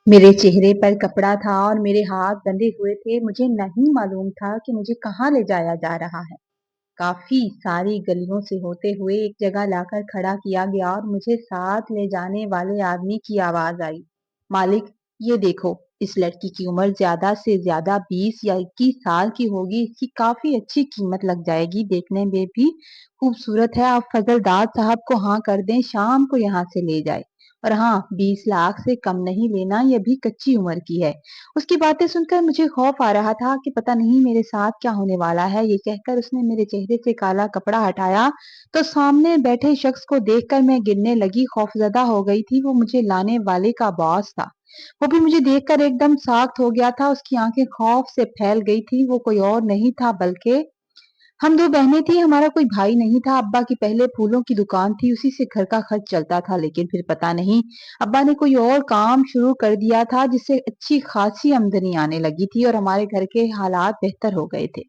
मेरे चेहरे पर कपड़ा था और मेरे हाथ बंधे हुए थे। मुझे नहीं मालूम था कि मुझे कहाँ ले जाया जा रहा है। काफी सारी गलियों से होते हुए एक जगह लाकर खड़ा किया गया और मुझे साथ ले जाने वाले आदमी की आवाज आई, मालिक, ये देखो, इस लड़की की उम्र ज्यादा से ज्यादा 20 या 21 साल की होगी। इसकी काफी अच्छी कीमत लग जाएगी, देखने में भी खूबसूरत है। आप फजलदार साहब को हाँ कर दें, शाम को यहाँ से ले जाए। और हाँ, 20 लाख से कम नहीं लेना, ये भी कच्ची उम्र की है। उसकी बातें सुनकर मुझे खौफ आ रहा था कि पता नहीं मेरे साथ क्या होने वाला है। ये कहकर उसने मेरे चेहरे से काला कपड़ा हटाया तो सामने बैठे शख्स को देखकर मैं गिरने लगी। खौफजदा हो गई थी। वो मुझे लाने वाले का बॉस था। वो भी मुझे देखकर एकदम सख्त हो गया था। उसकी आंखें खौफ से फैल गई थी। वो कोई और नहीं था बल्कि हम दो बहनें थी। हमारा कोई भाई नहीं था। अब्बा की पहले फूलों की दुकान थी, उसी से घर का खर्च चलता था। लेकिन फिर पता नहीं अब्बा ने कोई और काम शुरू कर दिया था जिससे अच्छी खासी आमदनी आने लगी थी और हमारे घर के हालात बेहतर हो गए थे।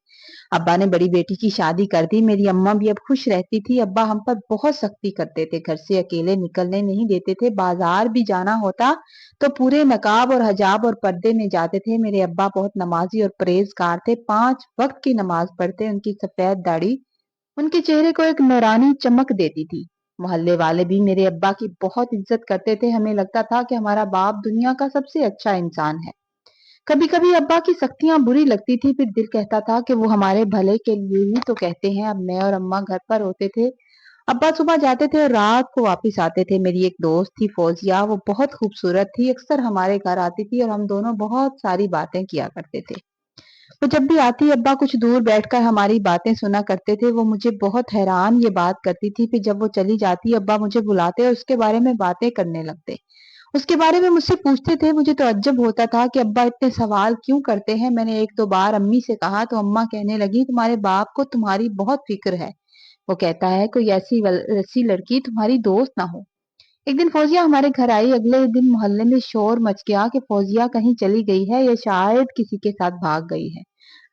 अब्बा ने बड़ी बेटी की शादी कर दी। मेरी अम्मा भी अब खुश रहती थी। अब्बा हम पर बहुत सख्ती करते थे, घर से अकेले निकलने नहीं देते थे। बाजार भी जाना होता तो पूरे नकाब और हजाब और पर्दे में जाते थे। मेरे अब्बा बहुत नमाजी और परहेजगार थे, 5 वक्त की नमाज पढ़ते। उनकी सफेद दाढ़ी उनके चेहरे को एक नूरानी चमक देती थी। मोहल्ले वाले भी मेरे अब्बा की बहुत इज्जत करते थे। हमें लगता था कि हमारा बाप दुनिया का सबसे अच्छा इंसान है। कभी कभी अब्बा की सख्तियां बुरी लगती थी, फिर दिल कहता था कि वो हमारे भले के लिए ही तो कहते हैं। अब मैं और अम्मा घर पर होते थे। अब्बा सुबह जाते थे और रात को वापस आते थे। मेरी एक दोस्त थी फौजिया, वो बहुत खूबसूरत थी। अक्सर हमारे घर आती थी और हम दोनों बहुत सारी बातें किया करते थे। वो जब भी आती अब्बा कुछ दूर बैठकर हमारी बातें सुना करते थे। वो मुझे बहुत हैरान ये बात करती थी। फिर जब वो चली जाती अब्बा मुझे बुलाते और उसके बारे में बातें करने लगते। उसके बारे में मुझसे पूछते थे। मुझे तो अज्जब होता था कि अब्बा इतने सवाल क्यों करते हैं। मैंने एक दो बार अम्मी से कहा तो अम्मा कहने लगी, तुम्हारे बाप को तुम्हारी बहुत फिक्र है। वो कहता है कोई ऐसी लड़की तुम्हारी दोस्त ना हो। एक दिन फौजिया हमारे घर आई। अगले दिन मोहल्ले में शोर मच गया कि फौजिया कहीं चली गई है या शायद किसी के साथ भाग गई है।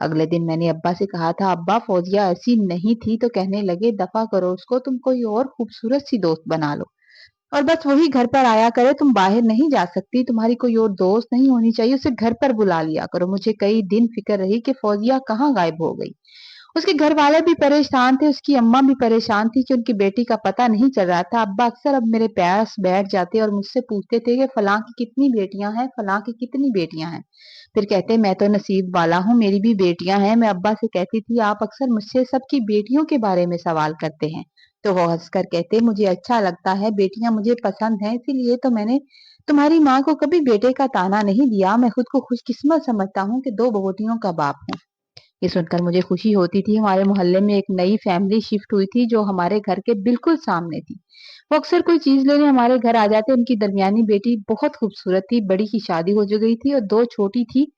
अगले दिन मैंने अब्बा से कहा था, अब्बा फौजिया ऐसी नहीं थी। तो कहने लगे, दफा करो उसको, तुम कोई और खूबसूरत सी दोस्त बना लो और बस वही घर पर आया करे। तुम बाहर नहीं जा सकती, तुम्हारी कोई और दोस्त नहीं होनी चाहिए, उसे घर पर बुला लिया करो। मुझे कई दिन फिक्र रही कि फौजिया कहाँ गायब हो गई। उसके घर वाले भी परेशान थे, उसकी अम्मा भी परेशान थी कि उनकी बेटी का पता नहीं चल रहा था। अब्बा अक्सर अब मेरे पास बैठ जाते और मुझसे पूछते थे कि फलां की कितनी बेटियां हैं, फलां की कितनी बेटियां हैं। फिर कहते, मैं तो नसीब वाला हूँ, मेरी भी बेटियां हैं। मैं अब्बा से कहती थी, आप अक्सर मुझसे सबकी बेटियों के बारे में सवाल करते हैं। तो वो हंसकर कहते, मुझे अच्छा लगता है, बेटियां मुझे पसंद हैं, इसीलिए तो मैंने तुम्हारी माँ को कभी बेटे का ताना नहीं दिया। मैं खुद को खुशकिस्मत समझता हूँ कि 2 बेटियों का बाप हूँ। ये सुनकर मुझे खुशी होती थी। हमारे मोहल्ले में एक नई फैमिली शिफ्ट हुई थी जो हमारे घर के बिल्कुल सामने थी। वो अक्सर कोई चीज लेने हमारे घर आ जाते। उनकी दरमियानी बेटी बहुत खूबसूरत थी, बड़ी की शादी हो जो गई थी और 2 छोटी थी।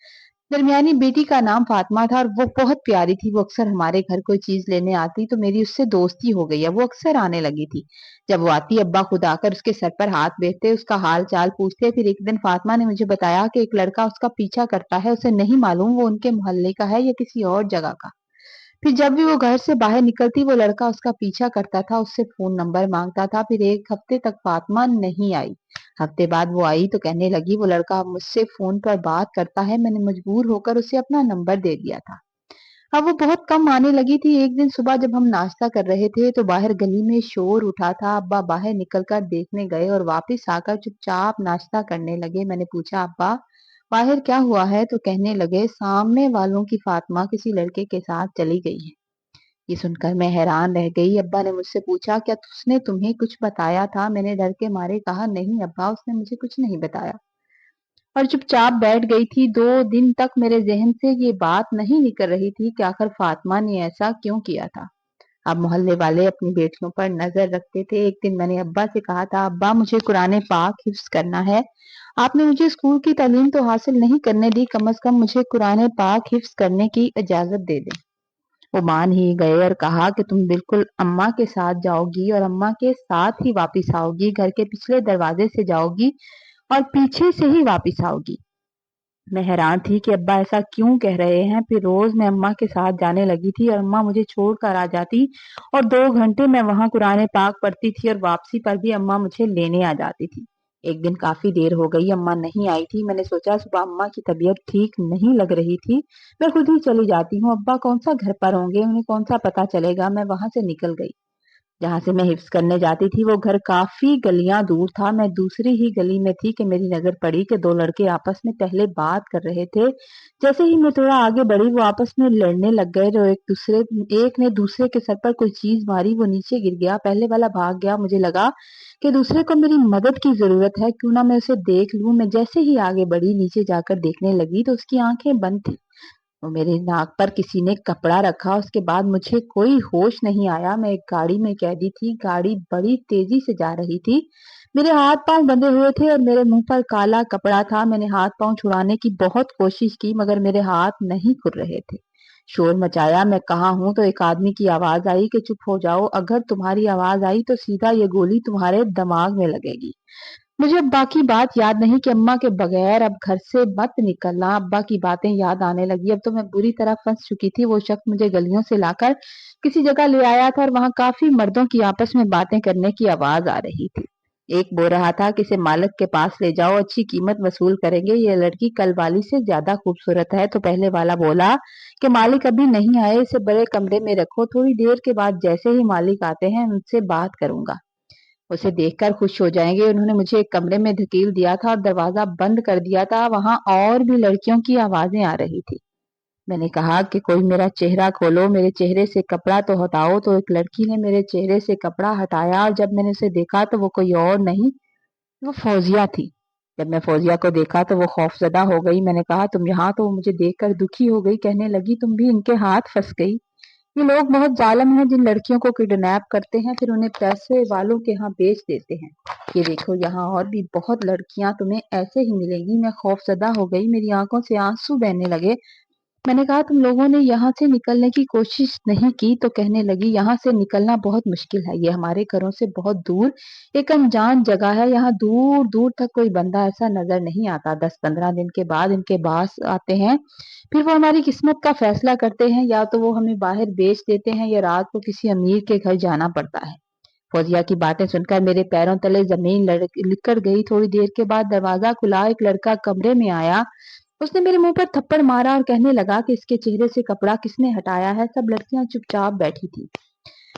दरमियानी बेटी का नाम फातिमा था और वो बहुत प्यारी थी। वो अक्सर हमारे घर कोई चीज लेने आती तो मेरी उससे दोस्ती हो गई है, वो अक्सर आने लगी थी। जब वो आती अब्बा खुद आकर उसके सर पर हाथ फेरते, उसका हाल चाल पूछते। फिर एक दिन फातिमा ने मुझे बताया कि एक लड़का उसका पीछा करता है। उसे नहीं मालूम वो उनके मोहल्ले का है या किसी और जगह का। फिर जब भी वो घर से बाहर निकलती वो लड़का उसका पीछा करता था, उससे फोन नंबर मांगता था। फिर एक हफ्ते तक फातिमा नहीं आई। हफ्ते बाद वो आई तो कहने लगी, वो लड़का मुझसे फोन पर बात करता है। मैंने मजबूर होकर उसे अपना नंबर दे दिया था। अब वो बहुत कम आने लगी थी। एक दिन सुबह जब हम नाश्ता कर रहे थे तो बाहर गली में शोर उठा था। अब्बा बाहर निकलकर देखने गए और वापस आकर चुपचाप नाश्ता करने लगे। मैंने पूछा, अब्बा बाहर क्या हुआ है? तो कहने लगे, सामने वालों की फातिमा किसी लड़के के साथ चली गई है। ये सुनकर मैं हैरान रह गई। अब्बा ने मुझसे पूछा, क्या उसने तुम्हें कुछ बताया था? मैंने डर के मारे कहा, नहीं अब्बा, उसने मुझे कुछ नहीं बताया और चुपचाप बैठ गई थी। 2 दिन तक मेरे जहन से ये बात नहीं निकल रही थी कि आखिर फातिमा ने ऐसा क्यों किया था। अब मोहल्ले वाले अपनी बेटियों पर नजर रखते थे। एक दिन मैंने अब्बा से कहा था, अब्बा मुझे कुरान पाक हिफ्ज करना है। आपने मुझे स्कूल की तालीम तो हासिल नहीं करने दी, कम से कम मुझे कुरान पाक हिफ्ज करने की इजाजत दे दे। वो मान ही गए और कहा कि तुम बिल्कुल अम्मा के साथ जाओगी और अम्मा के साथ ही वापस आओगी। घर के पिछले दरवाजे से जाओगी और पीछे से ही वापस आओगी। मैं हैरान थी कि अब्बा ऐसा क्यों कह रहे हैं। फिर रोज मैं अम्मा के साथ जाने लगी थी और अम्मा मुझे छोड़कर आ जाती और 2 घंटे मैं वहां कुरान पाक पढ़ती थी और वापसी पर भी अम्मा मुझे लेने आ जाती थी। एक दिन काफी देर हो गई, अम्मा नहीं आई थी। मैंने सोचा सुबह अम्मा की तबीयत ठीक नहीं लग रही थी, मैं खुद ही चली जाती हूँ। अब्बा कौन सा घर पर होंगे, उन्हें कौन सा पता चलेगा। मैं वहां से निकल गई। जहाँ से मैं हिफ्स करने जाती थी वो घर काफी गलियां दूर था। मैं दूसरी ही गली में थी कि मेरी नजर पड़ी कि दो लड़के आपस में पहले बात कर रहे थे। जैसे ही मैं थोड़ा आगे बढ़ी वो आपस में लड़ने लग गए। जो एक ने दूसरे के सर पर कोई चीज मारी, वो नीचे गिर गया। पहले वाला भाग गया। मुझे लगा कि दूसरे को मेरी मदद की जरूरत है, क्यों ना मैं उसे देख लूं। मैं जैसे ही आगे बढ़ी, नीचे जाकर देखने लगी तो उसकी आंखें बंद थी। वो मेरे नाक पर किसी ने कपड़ा रखा। उसके बाद मुझे कोई होश नहीं आया। मैं एक गाड़ी में कैदी थी। गाड़ी बड़ी तेजी से जा रही थी। मेरे हाथ पांव बंधे हुए थे और मेरे मुंह पर काला कपड़ा था। मैंने हाथ पांव छुड़ाने की बहुत कोशिश की, मगर मेरे हाथ नहीं खुल रहे थे। शोर मचाया, मैं कहाँ हूं, तो एक आदमी की आवाज आई कि चुप हो जाओ, अगर तुम्हारी आवाज आई तो सीधा ये गोली तुम्हारे दिमाग में लगेगी। मुझे अब बाकी बात याद नहीं कि अम्मा के बगैर अब घर से मत निकलना। अब्बा की बातें याद आने लगी। अब तो मैं बुरी तरह फंस चुकी थी। वो शख्स मुझे गलियों से लाकर किसी जगह ले आया था और वहां काफी मर्दों की आपस में बातें करने की आवाज आ रही थी। एक बोल रहा था कि इसे मालिक के पास ले जाओ, अच्छी कीमत वसूल करेंगे, ये लड़की कल वाली से ज्यादा खूबसूरत है। तो पहले वाला बोला कि मालिक अभी नहीं आए, इसे बड़े कमरे में रखो, थोड़ी देर के बाद जैसे ही मालिक आते हैं उनसे बात करूंगा, उसे देखकर खुश हो जाएंगे। उन्होंने मुझे एक कमरे में धकेल दिया था और दरवाजा बंद कर दिया था। वहां और भी लड़कियों की आवाजें आ रही थी। मैंने कहा कि कोई मेरा चेहरा खोलो, मेरे चेहरे से कपड़ा तो हटाओ। तो एक लड़की ने मेरे चेहरे से कपड़ा हटाया और जब मैंने उसे देखा तो वो कोई और नहीं, वो फौजिया थी। जब मैं फौजिया को देखा तो वो खौफजदा हो गई। मैंने कहा तुम यहाँ, तो वो मुझे देखकर दुखी हो गई। कहने लगी तुम भी इनके हाथ फंस गई। ये लोग बहुत जालिम हैं, जिन लड़कियों को किडनैप करते हैं फिर उन्हें पैसे वालों के यहाँ बेच देते हैं। ये देखो यहाँ और भी बहुत लड़कियां तुम्हें ऐसे ही मिलेंगी। मैं खौफजदा हो गई, मेरी आंखों से आंसू बहने लगे। मैंने कहा तुम लोगों ने यहाँ से निकलने की कोशिश नहीं की। तो कहने लगी यहाँ से निकलना बहुत मुश्किल है, ये हमारे घरों से बहुत दूर एक अनजान जगह है। यहाँ दूर दूर तक कोई बंदा ऐसा नजर नहीं आता। 10-15 दिन के बाद इनके पास आते हैं, फिर वो हमारी किस्मत का फैसला करते हैं। या तो वो हमें बाहर बेच देते हैं या रात को किसी अमीर के घर जाना पड़ता है। फौजिया की बातें सुनकर मेरे पैरों तले जमीन लिकड़ गई। थोड़ी देर के बाद दरवाजा खुला, एक लड़का कमरे में आया। उसने मेरे मुंह पर थप्पड़ मारा और कहने लगा कि इसके चेहरे से कपड़ा किसने हटाया है। सब लड़कियां चुपचाप बैठी थी।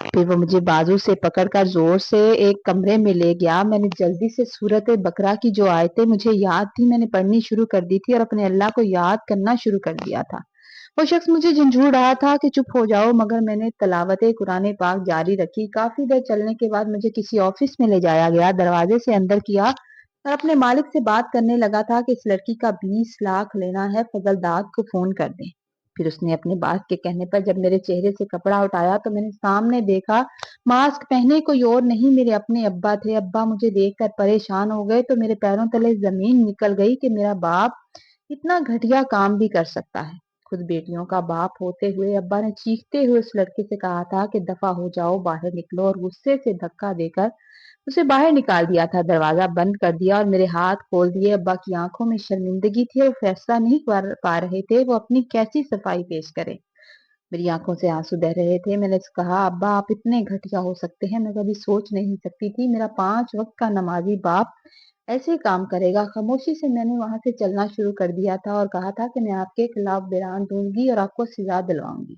फिर वो मुझे बाजू से पकड़कर जोर से एक कमरे में ले गया। मैंने जल्दी से सूरत बकरा की जो आयतें मुझे याद थी मैंने पढ़नी शुरू कर दी थी और अपने अल्लाह को याद करना शुरू कर दिया था। वो शख्स मुझे झंझोड़ रहा था कि चुप हो जाओ, मगर मैंने तलावत कुरान पाक जारी रखी। काफी देर चलने के बाद मुझे किसी ऑफिस में ले जाया गया। दरवाजे से अंदर किया और अपने मालिक से बात करने लगा था कि इस लड़की का 20 लाख लेना है, फजलदाद को फोन कर दें। फिर उसने अपने बात के कहने पर जब मेरे चेहरे से कपड़ा उठाया तो मैंने सामने देखा, मास्क पहने कोई और नहीं, मेरे अपने अब्बा थे। अब्बा मुझे देखकर परेशान हो गए तो मेरे पैरों तले जमीन निकल गई कि मेरा बाप इतना घटिया काम भी कर सकता है। खुद बेटियों का बाप होते हुए अब्बा ने चीखते हुए उस लड़के से कहा था कि दफा हो जाओ, बाहर निकलो, और गुस्से से धक्का देकर उसे बाहर निकाल दिया था। दरवाजा बंद कर दिया और मेरे हाथ खोल दिए। अब्बा की आंखों में शर्मिंदगी थी और फैसला नहीं कर पा रहे थे वो अपनी कैसी सफाई पेश करें। मेरी आंखों से आंसू बह रहे थे। मैंने कहा अब्बा आप इतने घटिया हो सकते हैं, मैं कभी सोच नहीं सकती थी मेरा 5 वक्त का नमाजी बाप ऐसे काम करेगा। खामोशी से मैंने वहां से चलना शुरू कर दिया था और कहा था कि मैं आपके खिलाफ बयान दूंगी और आपको सजा दिलवाऊंगी।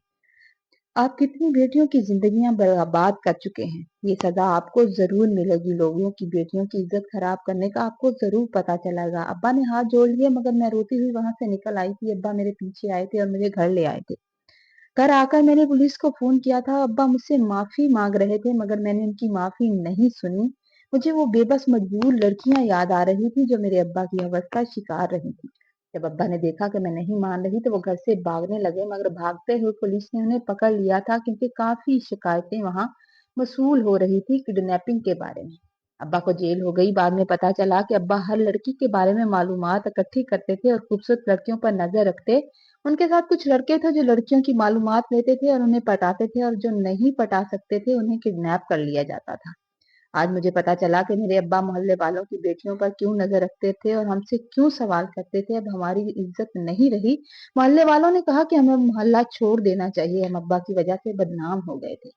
आप कितनी बेटियों की जिंदगियां बर्बाद कर चुके हैं, ये सजा आपको जरूर मिलेगी। लोगों की बेटियों की इज्जत खराब करने का आपको जरूर पता चलेगा। अब्बा ने हाथ जोड़ लिए मगर मैं रोती हुई वहां से निकल आई थी। अब्बा मेरे पीछे आए थे और मुझे घर ले आए थे। घर आकर मैंने पुलिस को फोन किया था। अब्बा मुझसे माफी मांग रहे थे मगर मैंने उनकी माफी नहीं सुनी। मुझे वो बेबस मजबूर लड़कियां याद आ रही थी जो मेरे अब्बा की अवस्था का शिकार रही थी। जब अब्बा ने देखा कि मैं नहीं मान रही तो वो घर से भागने लगे, मगर भागते हुए पुलिस ने उन्हें पकड़ लिया था क्योंकि काफी शिकायतें वहां वसूल हो रही थी किडनैपिंग के बारे में। अब्बा को जेल हो गई। बाद में पता चला कि अब्बा हर लड़की के बारे में मालूमात इकट्ठी करते थे और खूबसूरत लड़कियों पर नजर रखते। उनके साथ कुछ लड़के थे जो लड़कियों की मालूमात लेते थे और उन्हें पटाते थे, और जो नहीं पटा सकते थे उन्हें किडनैप कर लिया जाता था। आज मुझे पता चला कि मेरे अब्बा मोहल्ले वालों की बेटियों पर क्यों नजर रखते थे और हमसे क्यों सवाल करते थे। अब हमारी इज्जत नहीं रही। मोहल्ले वालों ने कहा कि हमें मोहल्ला छोड़ देना चाहिए, हम अब्बा की वजह से बदनाम हो गए थे।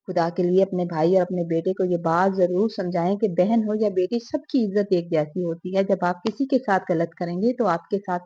खुदा के लिए अपने भाई और अपने बेटे को ये बात ज़रूर समझाएँ कि बहन हो या बेटी सबकी इज़्ज़त एक जैसी होती है। जब आप किसी के साथ गलत करेंगे तो आपके साथ